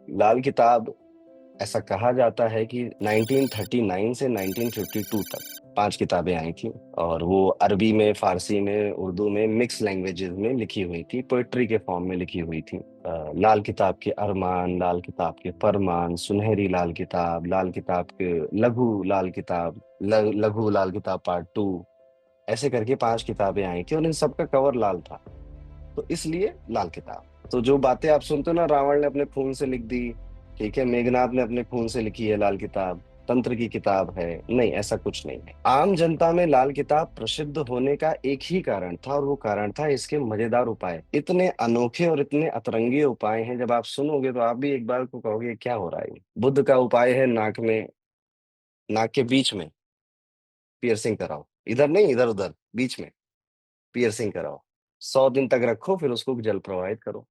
लाल किताब ऐसा कहा जाता है कि 1939 से 1952 तक 5 किताबें आई थी और वो अरबी में, फ़ारसी में, उर्दू में मिक्स लैंग्वेजेज़ में लिखी हुई थी, पोएट्री के फॉर्म में लिखी हुई थी। लाल किताब के अरमान, लाल किताब के फरमान, सुनहरी लाल किताब, लाल किताब के लघु लाल किताब, ल लघु लाल किताब पार्ट 2 ऐसे करके 5 किताबें आई थी और इन सब का कवर लाल था, तो इसलिए लाल किताब। तो जो बातें आप सुनते हो ना रावण ने अपने खून से लिख दी, ठीक है, मेघनाद ने अपने खून से लिखी है लाल किताब, तंत्र की किताब है, नहीं ऐसा कुछ नहीं है। आम जनता में लाल किताब प्रसिद्ध होने का एक ही कारण था और वो कारण था इसके मजेदार उपाय। इतने अनोखे और इतने अतरंगी उपाय हैं, जब आप सुनोगे तो आप भी एक बार को कहोगे क्या हो रहा है ये? बुद्ध का उपाय है नाक के बीच में पियर्सिंग कराओ, इधर नहीं इधर उधर बीच में पियर्सिंग कराओ, 100 दिन तक रखो फिर उसको जल प्रवाहित करो।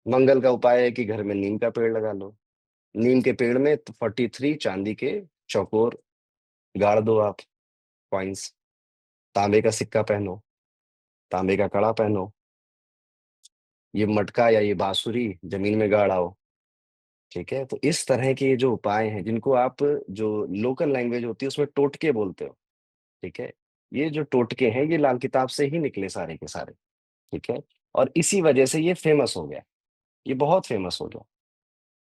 मंगल का उपाय है कि घर में नीम का पेड़ लगा लो, नीम के पेड़ में 43 चांदी के चौकोर गाड़ दो आप कॉइन्स, तांबे का सिक्का पहनो, तांबे का कड़ा पहनो, ये मटका या ये बांसुरी जमीन में गाड़ आओ, ठीक है? तो इस तरह के ये जो उपाय हैं जिनको आप जो लोकल लैंग्वेज होती है उसमें टोटके बोलते हो, ठीक है? ये जो टोटके हैं ये लाल किताब से ही निकले सारे के सारे, ठीक है? और इसी वजह से ये फेमस हो गया, ये बहुत फेमस हो गया।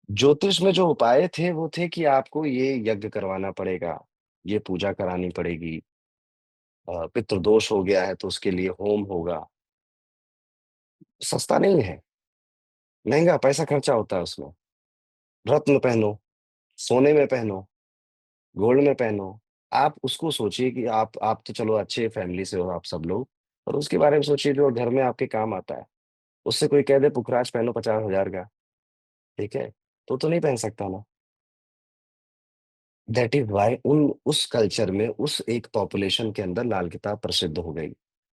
ज्योतिष में जो उपाय थे वो थे कि आपको ये यज्ञ करवाना पड़ेगा, ये पूजा करानी पड़ेगी, पितृदोष हो गया है तो उसके लिए होम होगा। सस्ता नहीं है, महँगा पैसा खर्चा होता है उसमें। रत्न पहनो, सोने में पहनो, गोल्ड में पहनो। आप उसको सोचिए कि आप तो चलो अच्छे फैमिली से हो आप सब लोग, पर उसके बारे में सोचिए जो घर में आपके काम आता है। उससे कोई कह दे पुखराज पहनो 50,000 का, ठीक है? तो नहीं पहन सकता ना। दैट इज़ व्हाई उन उस कल्चर में, उस एक पॉपुलेशन के अंदर लाल किताब प्रसिद्ध हो गई।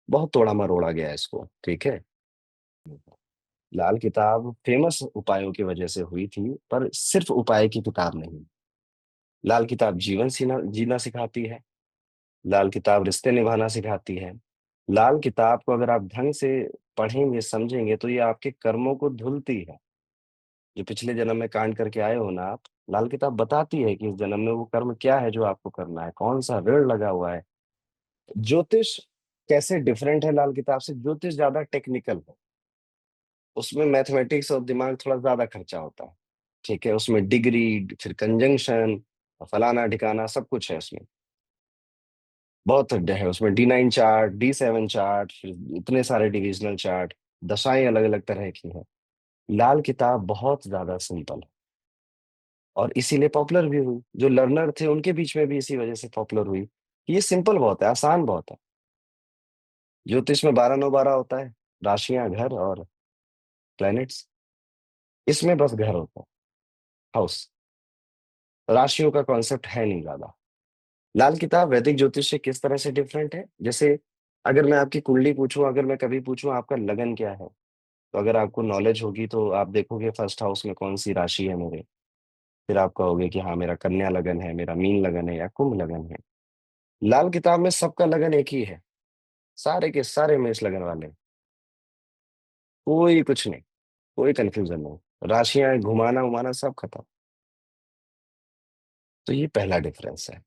बहुत तोड़ा-मरोड़ा गया इसको, ठीक है? लाल किताब फ़ेमस उपायों की वजह से हुई थी, पर सिर्फ़ उपाय की किताब नहीं। लाल किताब जीवन जीना सिखाती है, लाल किताब रिश्ते निभाना सिखाती है। लाल किताब को अगर आप ढंग से पढ़ेंगे, समझेंगे, तो ये आपके कर्मों को धुलती है। जो पिछले जन्म में कांड करके आए हो ना आप, लाल किताब बताती है कि इस जन्म में वो कर्म क्या है जो आपको करना है, कौन-सा ऋण लगा हुआ है। ज्योतिष कैसे डिफरेंट है लाल किताब से? ज्योतिष ज़्यादा टेक्निकल है। उसमें मैथमेटिक्स और दिमाग थोड़ा ज़्यादा खर्चा होता है। ठीक है? उसमें डिग्री, फिर कंजंक्शन, फलाना-ढिकाना सब कुछ है उसमें। बहुत ड है उसमें D9 चार्ट, D7 चार्ट, फिर इतने सारे डिविज़नल चार्ट, दशाएँ अलग-अलग तरह की हैं। लाल किताब बहुत ज़्यादा सिंपल है और इसीलिए पॉपुलर भी हुई। जो लर्नर थे उनके बीच में भी इसी वजह से पॉपुलर हुई। ये सिंपल बहुत है, आसान बहुत है। ज्योतिष में 12-9-12 होता है, राशियाँ, घर और प्लैनेट्स। इसमें बस घर होता है, हाउस। राशियों का कॉन्सेप्ट है नहीं ज़्यादा। लाल किताब वैदिक ज्योतिष से किस तरह से डिफरेंट है? जैसे अगर मैं आपकी कुंडली पूछूँ, अगर मैं कभी पूछूँ आपका लगन क्या है? तो अगर आपको नॉलेज होगी तो आप देखोगे फर्स्ट हाउस में कौन-सी राशि है मेरे। फिर आप कहोगे कि हाँ, मेरा कन्या लगन है, मेरा मीन लगन है या कुंभ लगन है। लाल किताब में सबका लगन एक ही है, सारे के सारे मेष लगन वाले, कोई कुछ नहीं, कोई कन्फ्यूज़न नहीं। राशियाँ घुमाना-वुमाना सब खत्म। तो ये पहला डिफरेंस है।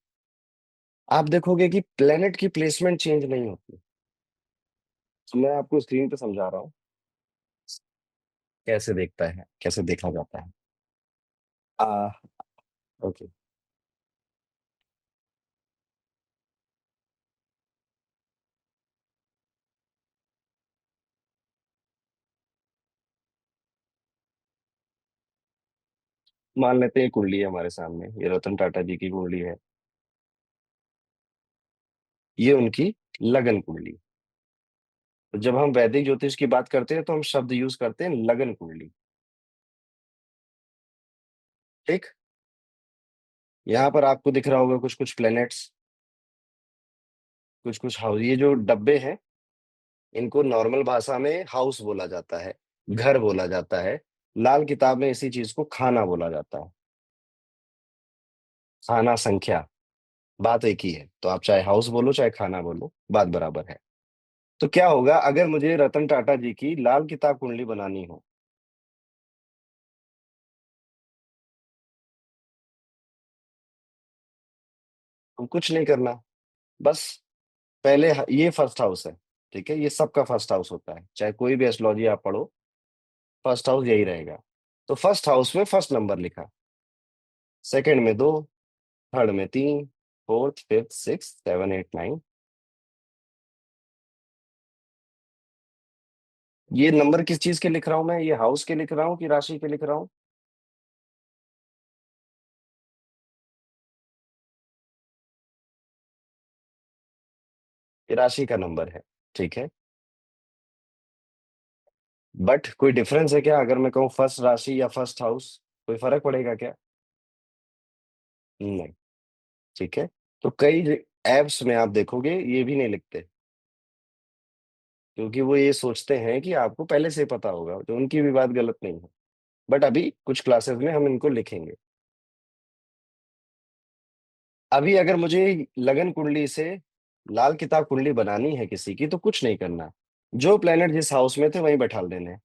आप देखोगे कि प्लैनेट की प्लेसमेंट चेंज नहीं होती। तो मैं आपको स्क्रीन पे समझा रहा हूँ, कैसे देखा जाता है। आ, ओके, मान लेते हैं कुंडली है हमारे सामने, ये रतन टाटा जी की कुंडली है, ये उनकी लगन कुंडली। तो जब हम वैदिक ज्योतिष की बात करते हैं तो हम शब्द यूज़ करते हैं लगन कुंडली, ठीक? यहाँ पर आपको दिख रहा होगा कुछ-कुछ प्लैनेट्स, कुछ-कुछ हाउ ये जो डब्बे हैं, इनको नॉर्मल भाषा में हाउस बोला जाता है, घर बोला जाता है। लाल किताब में इसी चीज़ को खाना बोला जाता है, खाना संख्या, बात एक ही है। तो आप चाहे हाउस बोलो, चाहे खाना बोलो, बात बराबर है। तो क्या होगा अगर मुझे रतन टाटा जी की लाल किताब कुंडली बनानी हो, अब कुछ नहीं करना, बस पहले ये फर्स्ट हाउस है, ठीक है, ये सबका फर्स्ट हाउस होता है, चाहे कोई भी एस्ट्रोलॉजी आप पढ़ो, फर्स्ट हाउस यही रहेगा। तो फर्स्ट हाउस में फर्स्ट नंबर लिखा, सेकंड में दो, थर्ड में तीन, fourth fifth six seven eight nine. ये नंबर किस चीज के लिख रहा हूं मैं, ये हाउस के लिख रहा हूँ कि राशि के लिख रहा हूँ? ये राशि का नंबर है, ठीक है। बट कोई डिफरेंस है क्या अगर मैं कहूँ फर्स्ट राशि या फर्स्ट हाउस? कोई फर्क पड़ेगा क्या? नहीं, ठीक है। तो कई एप्स में आप देखोगे ये भी नहीं लिखते, क्योंकि वो ये सोचते हैं कि आपको पहले से ही पता होगा, तो उनकी भी बात गलत नहीं है। बट अभी कुछ क्लासेस में हम इनको लिखेंगे। अभी अगर मुझे लगन कुंडली से लाल किताब कुंडली बनानी है किसी की, तो कुछ नहीं करना, जो प्लेनेट जिस हाउस में थे वहीं बैठा देने हैं।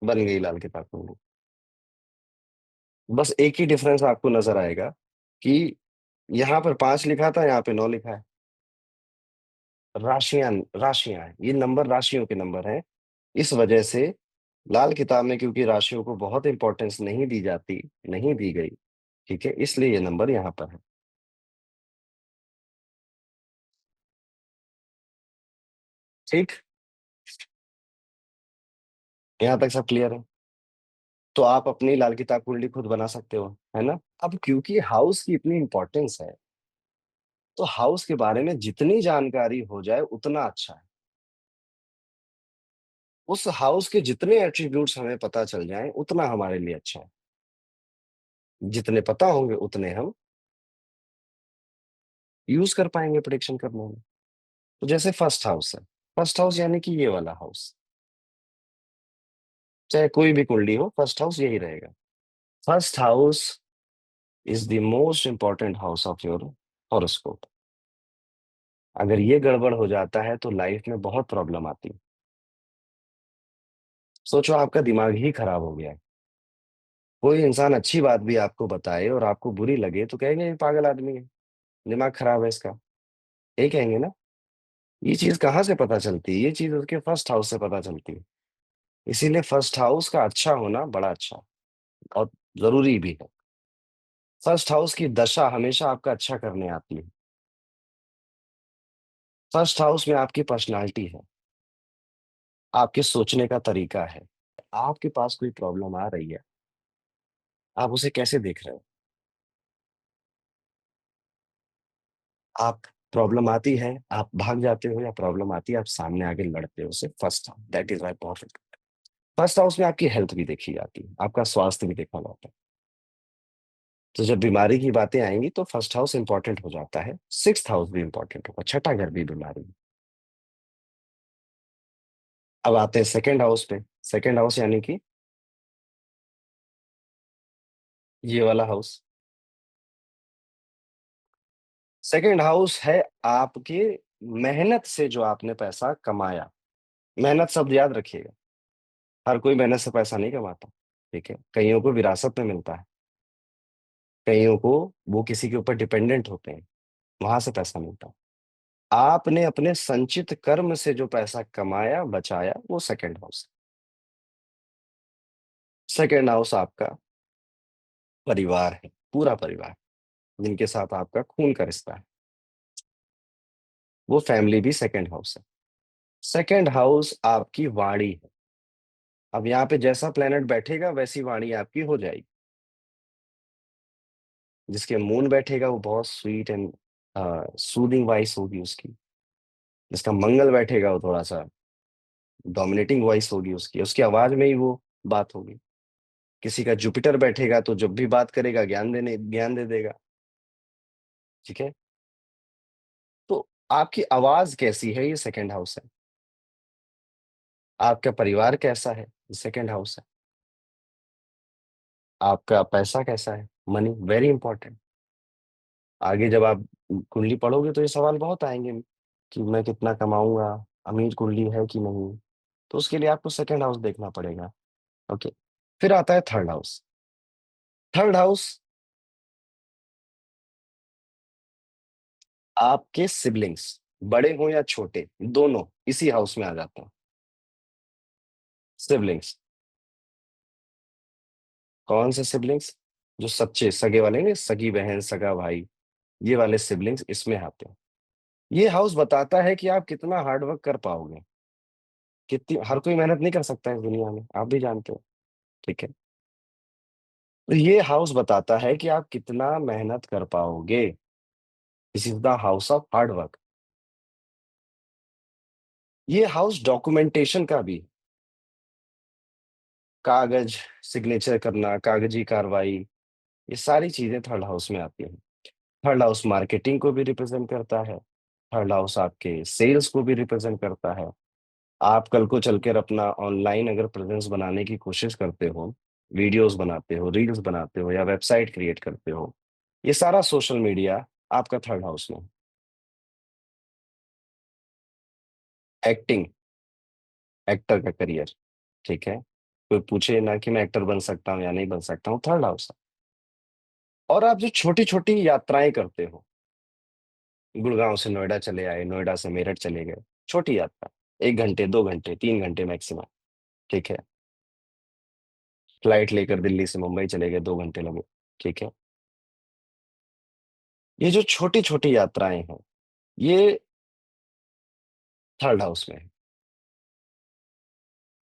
बन गई लाल किताब कुंडली। बस एक ही डिफरेंस आपको नजर आएगा कि यहाँ पर 5 लिखा था, यहाँ पे 9 लिखा है। राशियां, राशियां हैं, ये नंबर राशियों के नंबर हैं। इस वजह से लाल किताब में क्योंकि राशियों को बहुत इंपॉर्टेंस नहीं दी जाती, नहीं दी गई, ठीक है, इसलिए ये नंबर यहाँ पर है। ठीक, यहाँ तक सब क्लियर है। तो आप अपनी लाल किताब कुंडली खुद बना सकते हो, है ना। अब क्योंकि हाउस की इतनी इंपॉर्टेंस है, तो हाउस के बारे में जितनी जानकारी हो जाए उतना अच्छा है। उस हाउस के जितने एट्रीब्यूट्स हमें पता चल जाएं उतना हमारे लिए अच्छा है। जितने पता होंगे उतने हम यूज कर पाएंगे प्रिडिक्शन करने में। तो जैसे फर्स्ट हाउस है, फर्स्ट हाउस यानी कि ये वाला हाउस, चाहे कोई भी कुंडली हो, फर्स्ट हाउस यही रहेगा। First house is the most important house of your horoscope. अगर ये गड़बड़ हो जाता है तो लाइफ में बहुत प्रॉब्लम आती है। सोचो आपका दिमाग ही खराब हो गया है, कोई इंसान अच्छी बात भी आपको बताए और आपको बुरी लगे तो कहेंगे ये पागल आदमी है, दिमाग खराब है इसका, यही कहेंगे ना। ये चीज कहाँ से पता चलती है? ये चीज उसके फर्स्ट हाउस से पता चलती है। इसीलिए फर्स्ट हाउस का अच्छा होना बड़ा अच्छा और जरूरी भी है। फर्स्ट हाउस की दशा हमेशा आपका अच्छा करने आती है। फर्स्ट हाउस में आपकी पर्सनालिटी है, आपके सोचने का तरीका है। आपके पास कोई प्रॉब्लम आ रही है, आप उसे कैसे देख रहे हो? आप प्रॉब्लम आती है, आप भाग जाते हो, या प्रॉब्लम आती है आप सामने आके लड़ते हो उसे? First house, that is why perfect. First house में आपकी हेल्थ भी देखी जाती है, आपका स्वास्थ्य भी देखा जाता है। तो जब बीमारी की बातें आएंगी तो फर्स्ट हाउस इंपॉर्टेंट हो जाता है, सिक्स्थ हाउस भी इंपॉर्टेंट होगा, छठा घर भी बीमारी में। अब आते हैं सेकंड हाउस पे। सेकंड हाउस यानी कि ये वाला हाउस। सेकंड हाउस है आपके मेहनत से जो आपने पैसा कमाया। मेहनत शब्द याद रखिएगा, हर कोई मेहनत से पैसा नहीं कमाता, ठीक है, कईयों को विरासत में मिलता है, कईयों को वो किसी के ऊपर डिपेंडेंट होते हैं, वहां से पैसा मिलता है। आपने अपने संचित कर्म से जो पैसा कमाया बचाया वो सेकंड हाउस। सेकंड हाउस आपका परिवार है, पूरा परिवार, जिनके साथ आपका खून का रिश्ता है, वो फैमिली भी सेकंड हाउस है। सेकंड हाउस आपकी वाणी है। अब यहाँ पे जैसा प्लेनेट बैठेगा वैसी वाणी आपकी हो जाएगी। जिसके मून बैठेगा वो बहुत स्वीट एंड सूदिंग वॉइस होगी उसकी। जिसका मंगल बैठेगा वो थोड़ा सा डोमिनेटिंग वॉइस होगी उसकी, उसकी आवाज में ही वो बात होगी। किसी का जुपिटर बैठेगा तो जब भी बात करेगा ज्ञान दे देगा, ठीक है। तो आपकी आवाज कैसी है, ये सेकंड हाउस है। आपका परिवार कैसा है, ये सेकंड हाउस है। आपका पैसा कैसा है, मनी वेरी इंपॉर्टेंट। आगे जब आप कुंडली पढ़ोगे तो ये सवाल बहुत आएंगे कि मैं कितना कमाऊंगा, अमीर कुंडली है कि नहीं, तो उसके लिए आपको सेकंड हाउस देखना पड़ेगा। ओके। फिर आता है थर्ड हाउस। थर्ड हाउस आपके सिबलिंग्स, बड़े हों या छोटे, दोनों इसी हाउस में आ जाते हैं। सिबलिंग्स। कौन से सिबलिंग्स? जो सच्चे सगे वाले ने, सगी बहन, सगा भाई, ये वाले सिबलिंग्स इसमें आते हैं। ये हाउस बताता है कि आप कितना हार्ड वर्क कर पाओगे। कितनी, हर कोई मेहनत नहीं कर सकता है इस दुनिया में, आप भी जानते हो। ठीक है। तो ये हाउस बताता है कि आप कितना मेहनत कर पाओगे। This is the house of hard work. ये हाउस डॉक्यूमेंटेशन का भी, कागज, सिग्नेचर करना, कागजी कार्रवाई, ये सारी चीजें थर्ड हाउस में आती हैं। थर्ड हाउस मार्केटिंग को भी रिप्रेजेंट करता है। थर्ड हाउस आपके सेल्स को भी रिप्रेजेंट करता है। आप कल को चलकर अपना ऑनलाइन अगर प्रेजेंस बनाने की कोशिश करते हो, वीडियोस बनाते हो, रील्स बनाते हो या वेबसाइट क्रिएट करते हो, ये सारा सोशल मीडिया आपका थर्ड हाउस में। एक्टिंग, एक्टर का करियर। ठीक है। कोई पूछे ना कि मैं एक्टर बन सकता हूँ या नहीं बन सकता हूँ, थर्ड हाउस है। और आप जो छोटी छोटी यात्राएं करते हो, गुड़गांव से नोएडा चले आए, नोएडा से मेरठ चले गए, छोटी यात्रा, 1 घंटे, 2 घंटे, 3 घंटे मैक्सिमम। ठीक है। फ्लाइट लेकर दिल्ली से मुंबई चले गए, 2 घंटे लगे। ठीक है। ये जो छोटी छोटी यात्राएं हैं, ये थर्ड हाउस में है।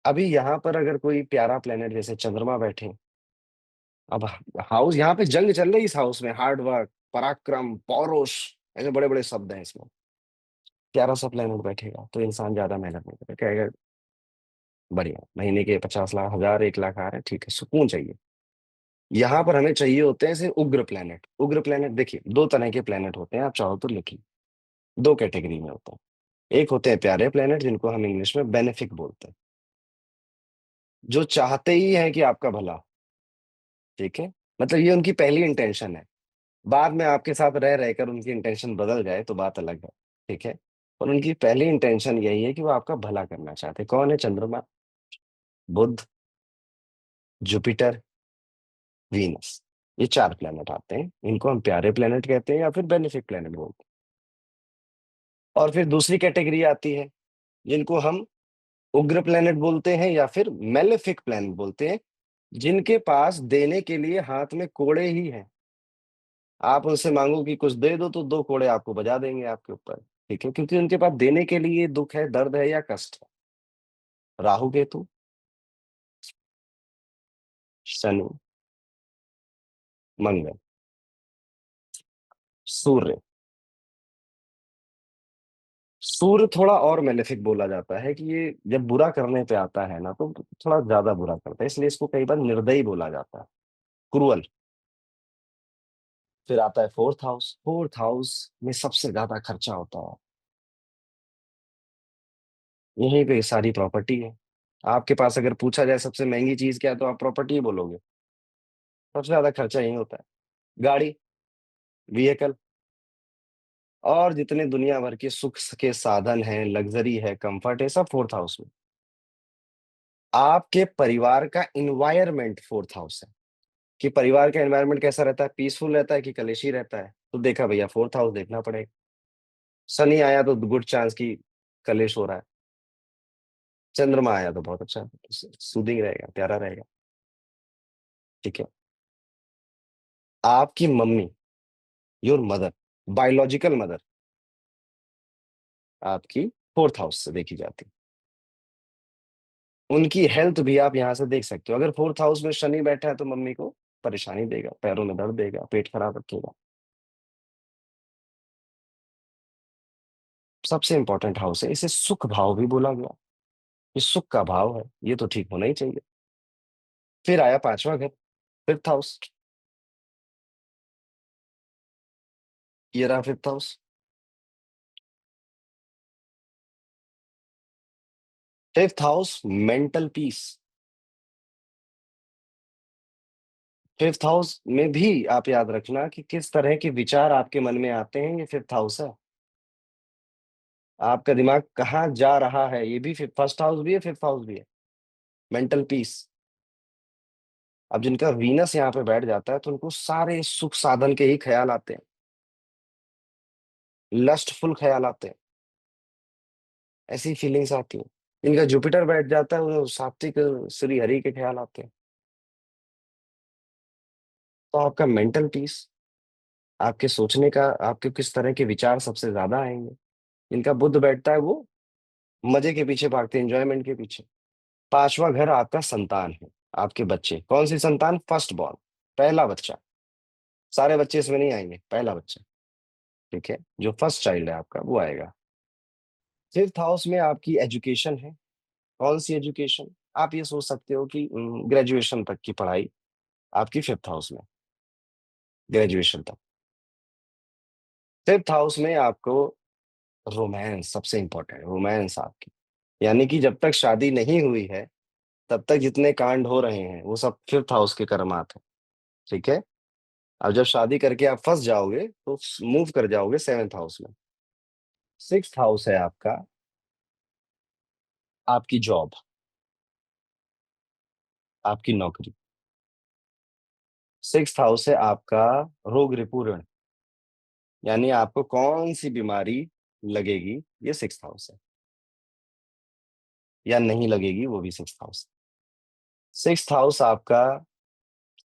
अभी यहाँ पर अगर कोई प्यारा प्लेनेट जैसे चंद्रमा बैठे, अब हाउस यहाँ पे जंग चल रही है, इस हाउस में हार्ड वर्क, पराक्रम, पौरुष, ऐसे बड़े बड़े शब्द हैं इसमें। प्यारा सा प्लेनेट बैठेगा तो इंसान ज्यादा मेहनत नहीं करेगा, कहेगा बढ़िया, महीने के 50 लाख, हजार, 1 लाख आ रहे हैं, ठीक है, सुकून चाहिए। यहाँ पर हमें चाहिए होते हैं ऐसे उग्र प्लेनेट। उग्र प्लेनेट देखिए, 2 तरह के प्लेनेट होते हैं, आप चाहो तो लिखिए। 2 कैटेगरी में होते हैं। एक होते हैं प्यारे प्लेनेट, जिनको हम इंग्लिश में बेनिफिक बोलते हैं, जो चाहते ही हैं कि आपका भला। ठीक है। मतलब ये उनकी पहली इंटेंशन है। बाद में आपके साथ रह रहकर उनकी इंटेंशन बदल जाए तो बात अलग है। ठीक है। और उनकी पहली इंटेंशन यही है कि वो आपका भला करना चाहते हैं। कौन है? चंद्रमा, बुध, जुपिटर, वीनस। ये 4 प्लेनेट आते हैं, इनको हम प्यारे प्लेनेट कहते हैं या फिर बेनिफिक प्लेनेट बोलते हैं। और फिर दूसरी कैटेगरी आती है, जिनको हम उग्र प्लेनेट बोलते हैं या फिर मेलेफिक प्लेनेट बोलते हैं, जिनके पास देने के लिए हाथ में कोड़े ही हैं। आप उनसे मांगो कि कुछ दे दो तो 2 कोड़े आपको बजा देंगे आपके ऊपर। ठीक है, क्योंकि उनके पास देने के लिए दुख है, दर्द है या कष्ट है। राहु केतु, शनि, मंगल, सूर्य। सूर्य थोड़ा और मेलेफिक बोला जाता है कि ये जब बुरा करने पे आता है ना, तो थोड़ा ज्यादा बुरा करता है, इसलिए इसको कई बार निर्दयी बोला जाता है, क्रूअल। फिर आता है फोर्थ हाउस। फोर्थ हाउस में सबसे ज्यादा खर्चा होता है। यहीं पे सारी प्रॉपर्टी है। आपके पास अगर पूछा जाए सबसे महंगी चीज क्या है, तो आप प्रॉपर्टी ही बोलोगे। सबसे ज्यादा खर्चा यही होता है। गाड़ी, व्हीकल, और जितने दुनिया भर के सुख के साधन हैं, लग्जरी है, कंफर्ट है, सब फोर्थ हाउस में। आपके परिवार का इन्वायरमेंट फोर्थ हाउस है, कि परिवार का एनवायरनमेंट कैसा रहता है, पीसफुल रहता है कि कलेशी रहता है, तो देखा भैया, फोर्थ हाउस देखना पड़ेगा। शनि आया तो गुड चांस की कलेश हो रहा है। चंद्रमा आया तो बहुत अच्छा, सूदिंग रहेगा, प्यारा रहेगा। ठीक है। आपकी mummy, your mother, biological mother, आपकी फोर्थ हाउस से देखी जाती है। उनकी हेल्थ भी आप यहाँ से देख सकते हो। अगर फोर्थ हाउस में शनि बैठा है तो मम्मी को परेशानी देगा, पैरों में दर्द देगा, पेट खराब रखेगा। सबसे इंपॉर्टेंट हाउस है, इसे सुख भाव भी बोला गया। ये सुख का भाव है, ये तो ठीक होना ही चाहिए। फिर आया पांचवा घर, फिफ्थ हाउस। ये रहा fifth house. Fifth house mental peace. Fifth house में भी आप याद रखना कि किस तरह के विचार आपके मन में आते हैं, ये फिफ्थ हाउस है। आपका दिमाग कहाँ जा रहा है, ये भी फर्स्ट हाउस भी है, फिफ्थ हाउस भी है। Mental peace. अब जिनका वीनस यहाँ पे बैठ जाता है तो उनको सारे सुख साधन के ही ख्याल आते हैं, लस्टफुल ख्याल आते हैं, ऐसी फीलिंग्स आती हैं। इनका जुपिटर बैठ जाता है, उन्हें सात्विक श्री हरि के ख्याल आते हैं। तो आपका मेंटल पीस, आपके सोचने का, आपके किस तरह के विचार सबसे ज्यादा आएंगे। इनका बुद्ध बैठता है, वो मजे के पीछे भागते हैं, एंजॉयमेंट के पीछे। पांचवा घर आपका संतान है, आपके बच्चे। कौन सी संतान? फर्स्ट बॉर्न, पहला बच्चा। सारे बच्चे इसमें नहीं आएंगे, पहला बच्चा। ठीक है, जो फर्स्ट चाइल्ड है आपका वो आएगा। फिफ्थ हाउस में आपकी एजुकेशन है। कौन सी एजुकेशन? आप ये सोच सकते हो कि ग्रेजुएशन तक की पढ़ाई आपकी फिफ्थ हाउस में, ग्रेजुएशन तक। फिफ्थ हाउस में आपको रोमांस सबसे इंपॉर्टेंट, रोमांस आपकी, यानी कि जब तक शादी नहीं हुई है तब तक जितने कांड हो रहे हैं वो सब फिफ्थ हाउस के कर्मात है। ठीक है। अब जब शादी करके आप फंस जाओगे तो मूव कर जाओगे सेवेंथ हाउस में। सिक्स्थ हाउस है आपका, आपकी जॉब, आपकी नौकरी। सिक्स्थ हाउस है आपका रोग रिपुरण, यानी आपको कौन सी बीमारी लगेगी, ये सिक्स्थ हाउस है, या नहीं लगेगी वो भी सिक्स्थ हाउस। सिक्स्थ हाउस आपका,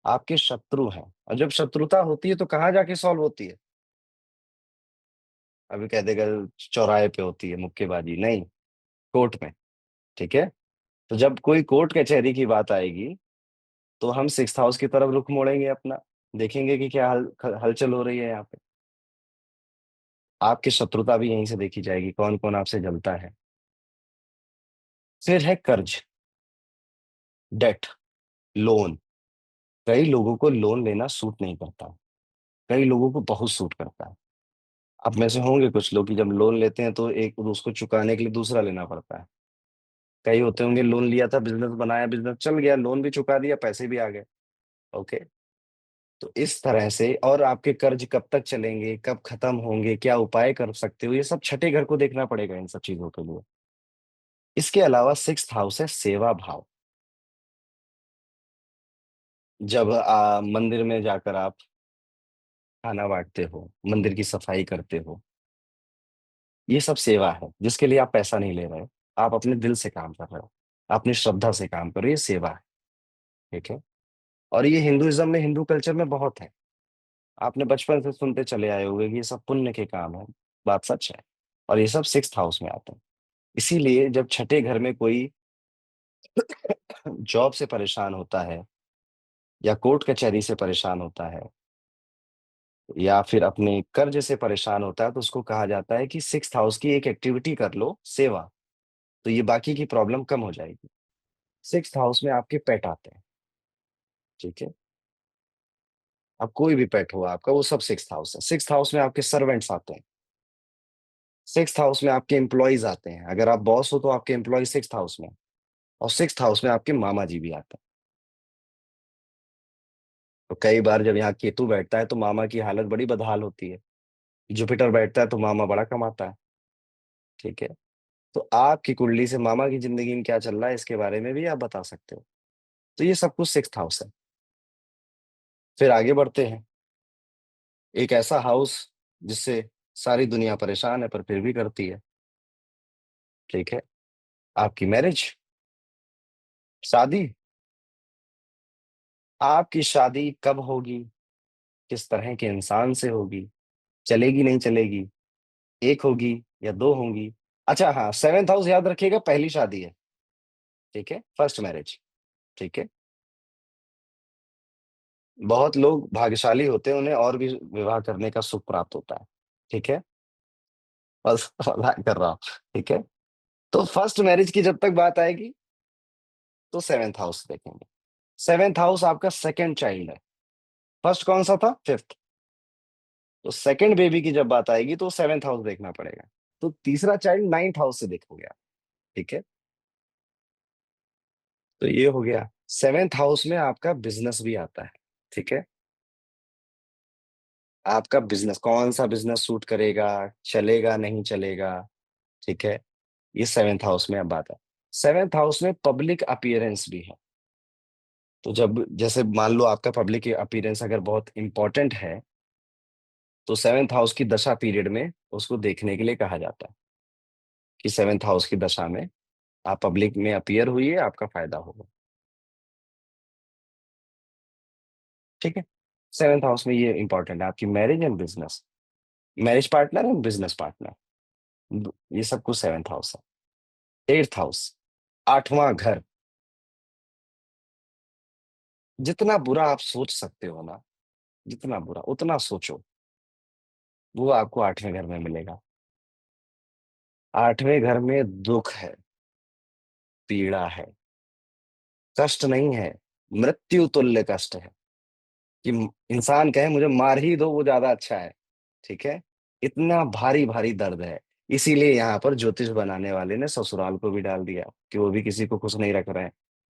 आपके शत्रु हैं। और जब शत्रुता होती है तो कहाँ जाके सॉल्व होती है? अभी कह देगा चौराहे पे होती है मुक्केबाजी, नहीं, कोर्ट में। ठीक है। तो जब कोई कोर्ट कचहरी की बात आएगी तो हम सिक्स्थ हाउस की तरफ रुख मोड़ेंगे अपना, देखेंगे कि क्या हलचल हो रही है यहाँ पे। आपकी शत्रुता भी यहीं से देखी जाएगी, कौन कौन आपसे जलता है। फिर है कर्ज, डेट, लोन। कई लोगों को लोन लेना सूट नहीं करता, कई लोगों को बहुत सूट करता है। आप में से होंगे कुछ लोग कि जब लोन लेते हैं तो एक उसको चुकाने के लिए दूसरा लेना पड़ता है। कई होते होंगे लोन लिया था, बिजनेस बनाया, बिजनेस चल गया, लोन भी चुका दिया, पैसे भी आ गए। ओके। तो इस तरह से, और आपके कर्ज कब तक चलेंगे, कब खत्म होंगे, क्या उपाय कर सकते हो, ये सब छठे घर को देखना पड़ेगा इन सब चीजों के लिए। इसके अलावा सिक्स्थ हाउस है सेवा भाव। जब मंदिर में जाकर आप खाना बांटते हो, मंदिर की सफाई करते हो, ये सब सेवा है जिसके लिए आप पैसा नहीं ले रहे हो। आप अपने दिल से काम कर रहे हो, अपनी श्रद्धा से काम कर रहे हो, ये सेवा है। ठीक है। और ये हिंदुइज्म में, हिंदू कल्चर में बहुत है। आपने बचपन से सुनते चले आए होंगे कि ये सब पुण्य के काम है। बात सच है। और ये सब सिक्स्थ हाउस में आते हैं। इसीलिए जब छठे घर में कोई जॉब से परेशान होता है, या कोर्ट कचहरी से परेशान होता है, या फिर अपने कर्ज से परेशान होता है, तो उसको कहा जाता है कि सिक्स्थ हाउस की एक एक्टिविटी कर लो, सेवा। तो ये बाकी की प्रॉब्लम कम हो जाएगी। सिक्स्थ हाउस में आपके पेट आते हैं। ठीक है। अब कोई भी पेट हो आपका, वो सब सिक्स्थ हाउस है। सिक्स्थ हाउस में आपके सर्वेंट्स आते हैं। सिक्स्थ हाउस में आपके एम्प्लॉयज आते हैं, अगर आप बॉस हो तो आपके एम्प्लॉय सिक्स्थ हाउस में। और सिक्स्थ हाउस में आपके मामा जी भी आते हैं। तो कई बार जब यहाँ केतु बैठता है तो मामा की हालत बड़ी बदहाल होती है। जुपिटर बैठता है तो मामा बड़ा कमाता है। ठीक है। तो आपकी कुंडली से मामा की जिंदगी में क्या चल रहा है, इसके बारे में भी आप बता सकते हो। तो ये सब कुछ सिक्स्थ हाउस है। फिर आगे बढ़ते हैं। एक ऐसा हाउस जिससे सारी दुनिया परेशान है पर फिर भी करती है। ठीक है। आपकी मैरिज, शादी। आपकी शादी कब होगी, किस तरह के इंसान से होगी, चलेगी नहीं चलेगी, एक होगी या दो होंगी। अच्छा हाँ, सेवेंथ हाउस याद रखिएगा, पहली शादी है। ठीक है, फर्स्ट मैरिज। ठीक है। बहुत लोग भाग्यशाली होते हैं, उन्हें और भी विवाह करने का सुख प्राप्त होता है। ठीक है। बस मजाक कर रहा हूँ। ठीक है। तो फर्स्ट मैरिज की जब तक बात आएगी तो सेवेंथ हाउस देखेंगे। सेवेंथ हाउस आपका सेकंड चाइल्ड है। फर्स्ट कौन सा था? फिफ्थ। तो सेकंड बेबी की जब बात आएगी तो सेवेंथ हाउस देखना पड़ेगा। तो तीसरा चाइल्ड नाइन्थ हाउस से देखोगे आप। ठीक है। तो ये हो गया। सेवेंथ हाउस में आपका बिजनेस भी आता है। ठीक है। आपका बिजनेस, कौन सा बिजनेस सूट करेगा, चलेगा नहीं चलेगा, ठीक है? ये 7th हाउस में अब बात है। 7th हाउस में पब्लिक अपीयरेंस भी है। तो जब जैसे मान लो आपका पब्लिक अपीयरेंस अगर बहुत इंपॉर्टेंट है, तो 7th हाउस की दशा पीरियड में उसको देखने के लिए कहा जाता है कि 7th हाउस की दशा में आप पब्लिक में अपीयर हुई है, आपका फायदा होगा। ठीक है? 7th हाउस में ये इंपॉर्टेंट है, आपकी marriage and business, marriage partner and business partner, ये सब कुछ 7th हाउस है। 8th हाउस, आठवां घर, जितना बुरा आप सोच सकते हो ना, जितना बुरा उतना सोचो, वो आपको 8वें घर में मिलेगा। 8वें घर में दुख है, पीड़ा है, कष्ट नहीं है, मृत्यु तुल्य कष्ट है, कि इंसान कहे मुझे मार ही दो वो ज्यादा अच्छा है। ठीक है? इतना भारी भारी दर्द है। इसीलिए यहाँ पर ज्योतिष बनाने वाले ने ससुराल को भी डाल दिया कि वो भी किसी को खुश नहीं रख रहे हैं।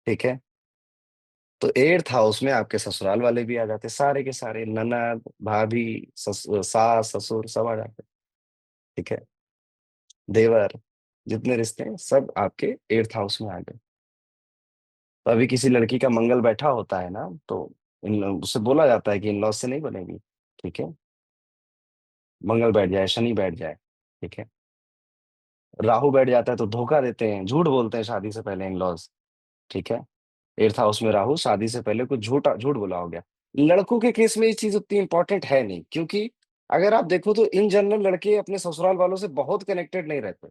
ठीक है? तो 8th हाउस में आपके ससुराल वाले भी आ जाते, सारे के सारे ननद भाभी, सास ससुर सब आ जाते। ठीक है? देवर, जितने रिश्ते हैं सब आपके 8th हाउस में आ गए। तो अभी किसी लड़की का मंगल बैठा होता है ना, तो इन उससे बोला जाता है कि इन लॉज से नहीं बनेगी। ठीक है? मंगल बैठ जाए, शनि बैठ जाए। ठीक है? राहु बैठ जाता है तो धोखा देते हैं, झूठ बोलते हैं शादी से पहले इन लॉज। ठीक है? 8th हाउस में राहु, शादी से पहले कुछ झूठा झूठ बोला हो गया। लड़कों के केस में ये चीज उतनी इंपॉर्टेंट है नहीं, क्योंकि अगर आप देखो तो इन जनरल लड़के अपने ससुराल वालों से बहुत कनेक्टेड नहीं रहते।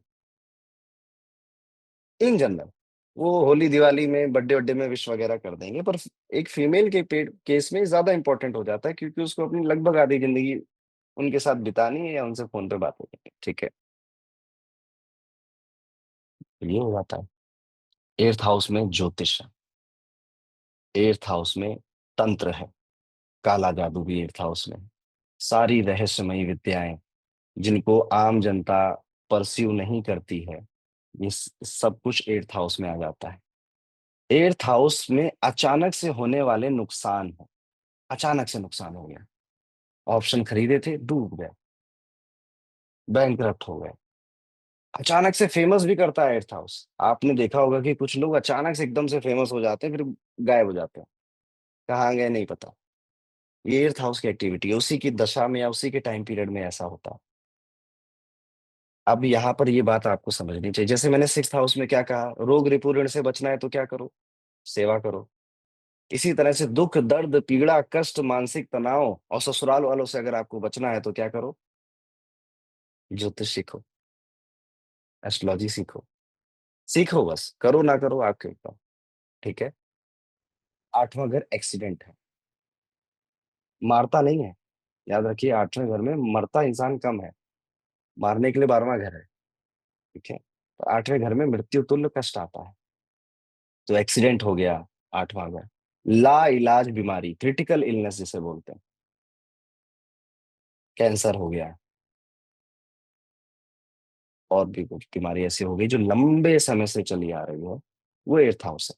इन जनरल वो होली दिवाली में बर्थडे वड्डे में विश वगैरह कर देंगे, पर एक फीमेल के केस में ज्यादा इंपॉर्टेंट हो जाता है, क्योंकि उसको अपनी लगभग आधी जिंदगी उनके साथ बितानी है या उनसे फोन पे बात करनी है। ठीक है? तो ये हो जाता है। 8th हाउस में ज्योतिष है, 8th हाउस में तंत्र है, काला जादू भी 8th हाउस में है। सारी रहस्यमयी विद्याएं जिनको आम जनता परस्यू नहीं करती है, ये सब कुछ 8th हाउस में आ जाता है। 8th हाउस में अचानक से होने वाले नुकसान है। अचानक से नुकसान हो गया, ऑप्शन खरीदे थे डूब गए, बैंक हो गए। अचानक से फेमस भी करता है 8th हाउस। आपने देखा होगा कि कुछ लोग अचानक से एकदम से फेमस हो जाते हैं, फिर गायब हो जाते हैं, कहाँ गए नहीं पता। ये 8th हाउस की एक्टिविटी है, उसी की दशा में या उसी के टाइम पीरियड में ऐसा होता है। अब यहाँ पर ये बात आपको समझनी चाहिए, जैसे मैंने 6th हाउस में क्या कहा, रोग रिपू ऋण से बचना है तो क्या करो, सेवा करो। इसी तरह से दुख दर्द पीड़ा कष्ट मानसिक तनाव और ससुराल वालों से अगर आपको बचना है तो क्या करो, ज्योतिष सीखो, एस्ट्रोलॉजी सीखो। सीखो, बस करो ना करो आपके ऊपर। ठीक है? 8वां घर एक्सीडेंट है, मारता नहीं है। याद रखिए, 8वें घर में मरता इंसान कम है, मारने के लिए 12वां घर है। ठीक है? तो 8वें घर में मृत्यु तुल्य कष्ट आता है। तो एक्सीडेंट हो गया, 8वां घर, ला इलाज बीमारी, क्रिटिकल इलनेस जिसे बोलते हैं, कैंसर हो गया, और भी कुछ बीमारी ऐसी हो गई जो लंबे समय से चली आ रही है, वो 8th हाउस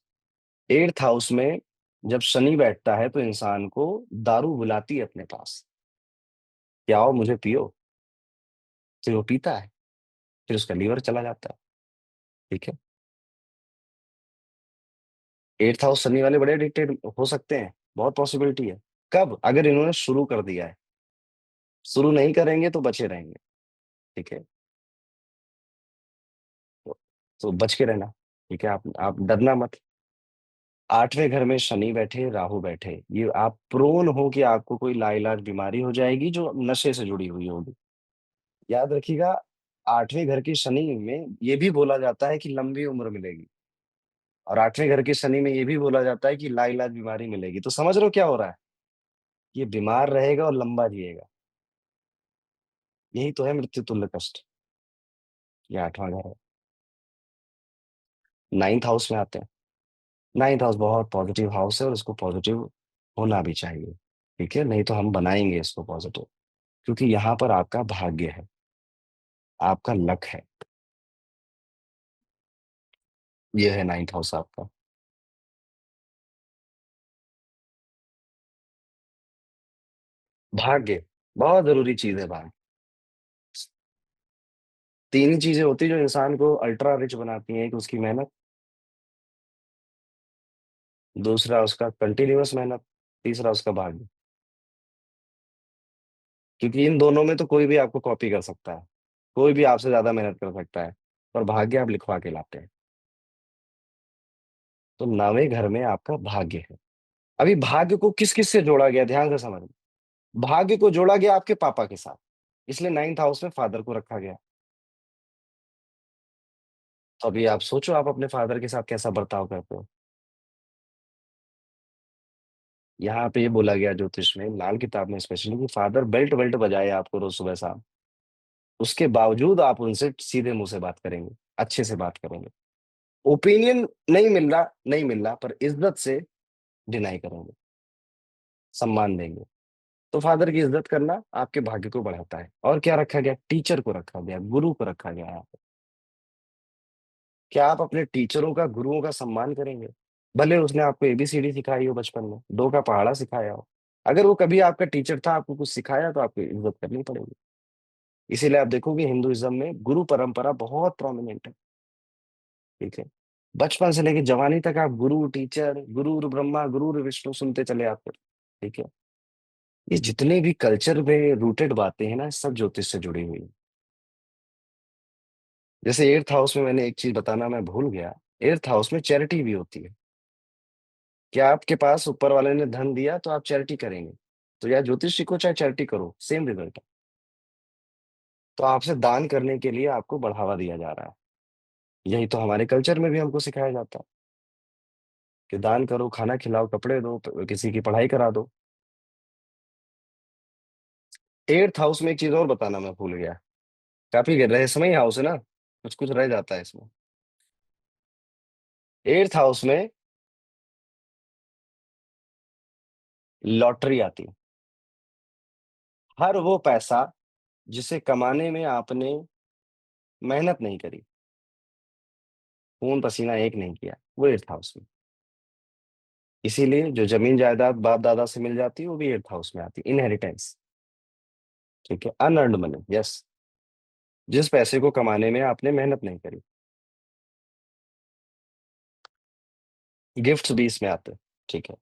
है। 8th हाउस में जब शनि बैठता है तो इंसान को दारू बुलाती है अपने पास, कि आओ मुझे पियो, फिर वो पीता है, फिर उसका लीवर चला जाता है। ठीक है? 8th हाउस शनि वाले बड़े एडिक्टेड हो सकते हैं, बहुत पॉसिबिलिटी है। कब? अगर इन्होंने शुरू कर दिया है, शुरू नहीं करेंगे तो बचे रहेंगे। ठीक है? तो, तो बच के रहना। ठीक है? आप डरना मत। 8वें घर में शनि बैठे राहु बैठे, ये आप प्रोन हो कि आपको कोई लाइलाज बीमारी हो जाएगी जो नशे से जुड़ी हुई होगी। याद रखिएगा, 8वें घर की शनि में ये भी बोला जाता है कि लंबी उम्र मिलेगी, और 8वें घर की शनि में ये भी बोला जाता है कि लाइलाज बीमारी मिलेगी। तो समझ रहे हो क्या हो रहा है? ये बीमार रहेगा और लंबा जिएगा। यही तो है मृत्यु तुल्य कष्ट। ये 8वां घर है। 9th हाउस में आते हैं। 9th हाउस बहुत पॉजिटिव हाउस है और इसको पॉजिटिव होना भी चाहिए। ठीक है? नहीं तो हम बनाएंगे इसको पॉजिटिव, क्योंकि यहाँ पर आपका भाग्य है, आपका लक है। ये है 9th हाउस आपका। भाग्य बहुत जरूरी चीज है, भाग्य। 3 ही चीज़ें होती हैं जो इंसान को अल्ट्रा रिच बनाती हैं, एक उसकी मेहनत, दूसरा उसका कंटीन्यूअस मेहनत, तीसरा उसका भाग्य। क्योंकि इन दोनों में तो कोई भी आपको कॉपी कर सकता है, कोई भी आपसे ज़्यादा मेहनत कर सकता है, पर भाग्य आप लिखवा के लाते हैं। तो 9वें घर में आपका भाग्य है। अभी भाग्य को किस-किस से जोड़ा गया ध्यान से समझना। भाग्य को जोड़ा गया आपके पापा के साथ, इसलिए 9th हाउस में फादर को रखा गया। तो अभी आप सोचो आप अपने फादर के साथ कैसा बर्ताव करते हो? यहाँ पे ये बोला गया ज्योतिष में, लाल किताब में स्पेशली कि फादर बेल्ट-वेल्ट बजाए आपको रोज़ सुबह-शाम। उसके बावजूद आप उनसे सीधे मुँह से बात करेंगे, अच्छे से बात करेंगे। ओपिनियन नहीं मिल रहा पर इज़्ज़त से डिनाई करेंगे, सम्मान देंगे। तो फादर की इज़्ज़त करना आपके भाग्य को बढ़ाता है। और क्या रखा गया? टीचर को रखा गया, गुरु को रखा गया है। क्या आप अपने टीचरों का, गुरुओं का सम्मान करेंगे? भले उसने आपको एबीसीडी सिखाई हो बचपन में, 2 का पहाड़ा सिखाया हो। अगर वो कभी आपका टीचर था, आपको कुछ सिखाया तो आपको इज़्ज़त करनी पड़ेगी। इसीलिए आप देखोगे हिंदुइज़्म में गुरु परंपरा बहुत प्रोमिनेंट है, ठीक है? बचपन से लेके जवानी तक आप गुरु, टीचर, गुरुर् ब्रह्मा, गुरुर्विष्णु सुनते चले आते हो, ठीक है? ये जितने भी कल्चर में रूटेड बातें हैं ना, सब ज्योतिष से जुड़ी हुई हैं। जैसे 8th हाउस में मैंने एक चीज़ बताना मैं भूल गया, 8th हाउस में चैरिटी भी होती है। कि आपके पास ऊपर वाले ने धन दिया तो आप चैरिटी करेंगे। तो या ज्योतिष सीखो चाहे चैरिटी करो, सेम रिजल्ट है। तो आपसे दान करने के लिए आपको बढ़ावा दिया जा रहा है। यही तो हमारे कल्चर में भी हमको सिखाया जाता है कि दान करो, खाना खिलाओ, कपड़े दो, किसी की पढ़ाई करा दो। 8th हाउस में एक चीज़ और बताना मैं भूल गया। काफ़ी रहस्यमयी हाउस है ना, कुछ-कुछ रह जाता है इसमें। 8th हाउस में लॉटरी आती है। हर वो पैसा जिसे कमाने में आपने मेहनत नहीं करी, खून-पसीना एक नहीं किया, वो 8th हाउस में। इसीलिए जो ज़मीन-जायदाद बाप-दादा से मिल जाती है, वो भी 8th हाउस में आती है, इनहेरिटेंस, ठीक है? अनअर्न्ड मनी, यस, जिस पैसे को कमाने में आपने मेहनत नहीं करी। गिफ्ट्स भी इसमें आते हैं, ठीक है?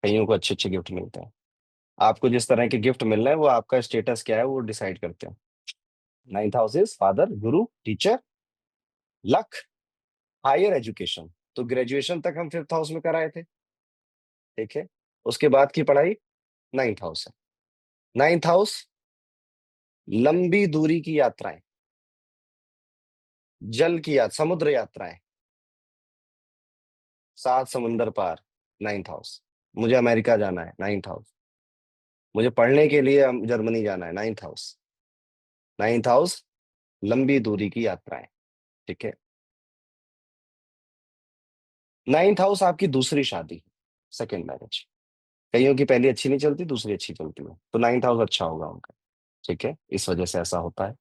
कइयों को अच्छे-अच्छे गिफ्ट मिलते हैं। आपको जिस तरह के गिफ्ट मिल रहे हैं, वो आपका स्टेटस क्या है, वो डिसाइड करते हैं। 9th house is father, Guru, teacher, luck, higher education. तो ग्रेजुएशन तक हम 5th हाउस में कराए थे, ठीक है? उसके बाद की पढ़ाई 9th हाउस है। 9th हाउस लंबी दूरी की यात्राएँ, जल की या समुद्र यात्राएँ। 7 समुंदर पार, 9th हाउस। मुझे अमेरिका जाना है, 9th हाउस। मुझे पढ़ने के लिए जर्मनी जाना है, 9th हाउस। 9th हाउस लंबी दूरी की यात्राएँ, ठीक है? 9th हाउस आपकी दूसरी शादी, सेकंड मैरिज। कइयों की पहली अच्छी नहीं चलती, दूसरी अच्छी चलती है, तो 9th हाउस अच्छा होगा उनका, ठीक है? इस वजह से ऐसा होता है।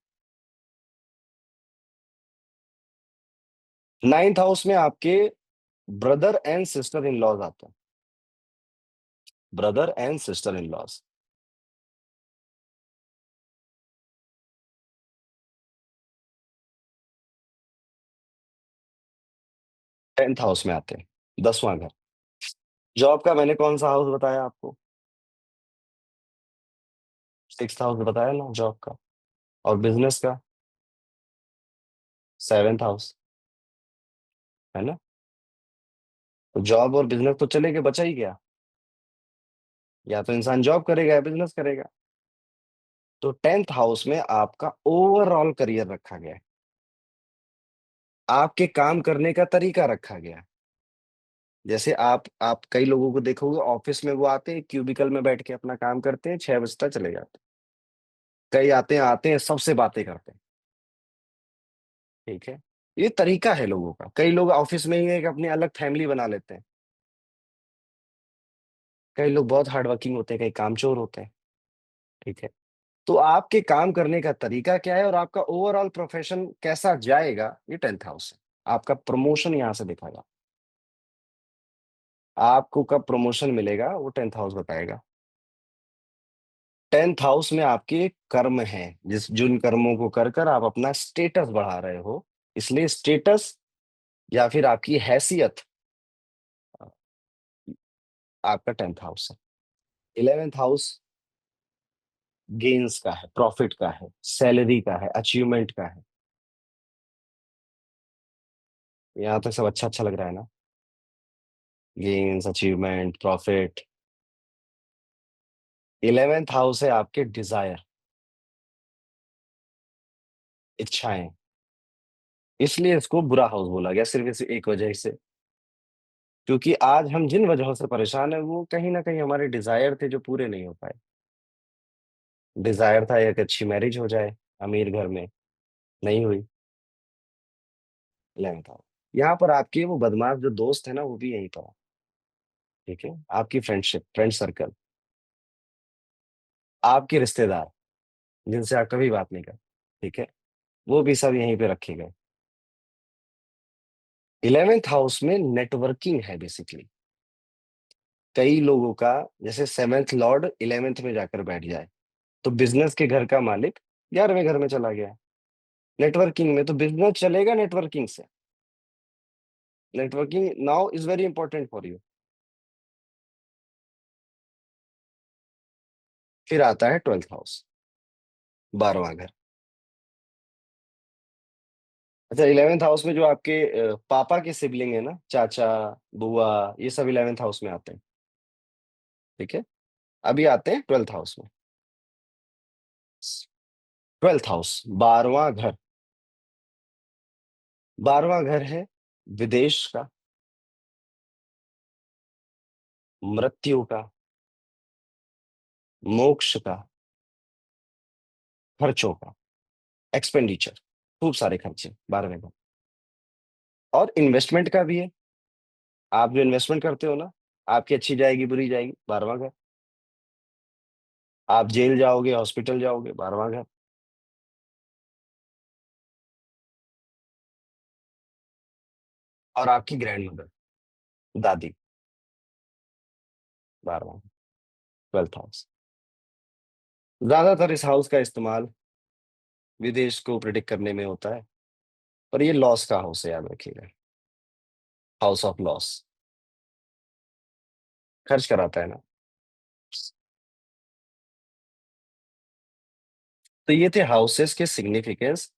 9th हाउस में आपके brother and sister in laws आते हैं, brother and sister in laws. 10th house में आते हैं, 10वाँ घर। जॉब का मैंने कौन-सा हाउस बताया आपको? 6th हाउस बताया ना जॉब का। और बिज़नेस का 7th हाउस, है ना? तो जॉब और बिज़नेस तो चले गए, बचा ही क्या? या तो इंसान जॉब करेगा या बिज़नेस करेगा। तो 10th हाउस में आपका ओवरऑल करियर रखा गया है। आपके काम करने का तरीका रखा गया है। जैसे आप कई लोगों को देखोगे ऑफ़िस में वो आते हैं, क्यूबिकल में बैठ के अपना काम करते हैं, 6 बजता चले जाते हैं। कई आते हैं, सबसे बातें करते हैं, ठीक है? ये तरीका है लोगों का। कई लोग ऑफ़िस में ही एक अपनी अलग फैमिली बना लेते हैं। कई लोग बहुत हार्ड वर्किंग होते हैं, कई कामचोर होते हैं, ठीक है? तो आपके काम करने का तरीका क्या है और आपका ओवरऑल प्रोफ़ेशन कैसा जाएगा, ये 10th हाउस है। आपका प्रमोशन यहाँ से देखा जाता है। आपको कब प्रमोशन मिलेगा, वो 10th हाउस बताएगा। 10th हाउस में आपके कर्म हैं, जिन कर्मों को कर कर आप अपना स्टेटस बढ़ा रहे हो, इसलिए स्टेटस या फिर आपकी हैसियत अ, आपका 10th हाउस है। 11th हाउस गेन्स का है, प्रॉफिट का है, सैलरी का है, अचीवमेंट का है। यहाँ तक सब अच्छा-अच्छा लग रहा है ना? Gains, achievement, profit. 11th house है आपके डिज़ायर, इच्छाएँ। इसलिए इसको बुरा हाउस बोला गया सिर्फ़ इस एक वजह से, क्योंकि आज हम जिन वजहों से परेशान हैं, वो कहीं न कहीं हमारे डिज़ायर थे जो पूरे नहीं हो पाए। डिज़ायर था एक अच्छी मैरिज हो जाए, अमीर घर में, नहीं हुई, 11th हाउस। यहाँ पर आपके वो बदमाश जो दोस्त हैं ना, वो भी यहीं पर हैं, ठीक है? आपकी फ्रेंडशिप, फ्रेंड सर्कल, आपके रिश्तेदार, जिनसे आप कभी बात नहीं करते, ठीक है? वो भी सब यहीं पे रखे गए। 11th हाउस में नेटवर्किंग है बेसिकली। कई लोगों का जैसे 7th लॉर्ड 11th में जाकर बैठ जाए, तो बिज़नेस के घर का मालिक 11वें घर में चला गया। नेटवर्किंग में तो बिज़नेस चलेगा नेटवर्किंग से। Networking now is very important for you. फिर आता है 12th हाउस, 12वाँ घर। अच्छा 11th हाउस में जो आपके पापा के सिबलिंग है ना, चाचा, बुआ, ये सब 11th हाउस में आते हैं, ठीक है? अभी आते हैं 12th हाउस में। 12th हाउस 12वाँ घर, 12वाँ घर है विदेश का, मृत्यु का, मोक्ष का, खर्चों का, एक्सपेंडिचर, खूब सारे खर्चे 12वें घर और इन्वेस्टमेंट का भी है। आप जो इन्वेस्टमेंट करते हो ना, आपकी अच्छी जाएगी, बुरी जाएगी, 12वाँ घर। आप जेल जाओगे, हॉस्पिटल जाओगे, 12वाँ घर और आपकी ग्रैंडमदर, दादी, 12वाँ, 12th हाउस। ज़्यादातर इस हाउस का इस्तेमाल विदेश को प्रेडिक्ट करने में होता है, पर ये लॉस का हाउस है, याद रखिएगा, हाउस ऑफ लॉस, खर्च कराता है ना। तो ये थे हाउसेस के सिग्निफिकेंस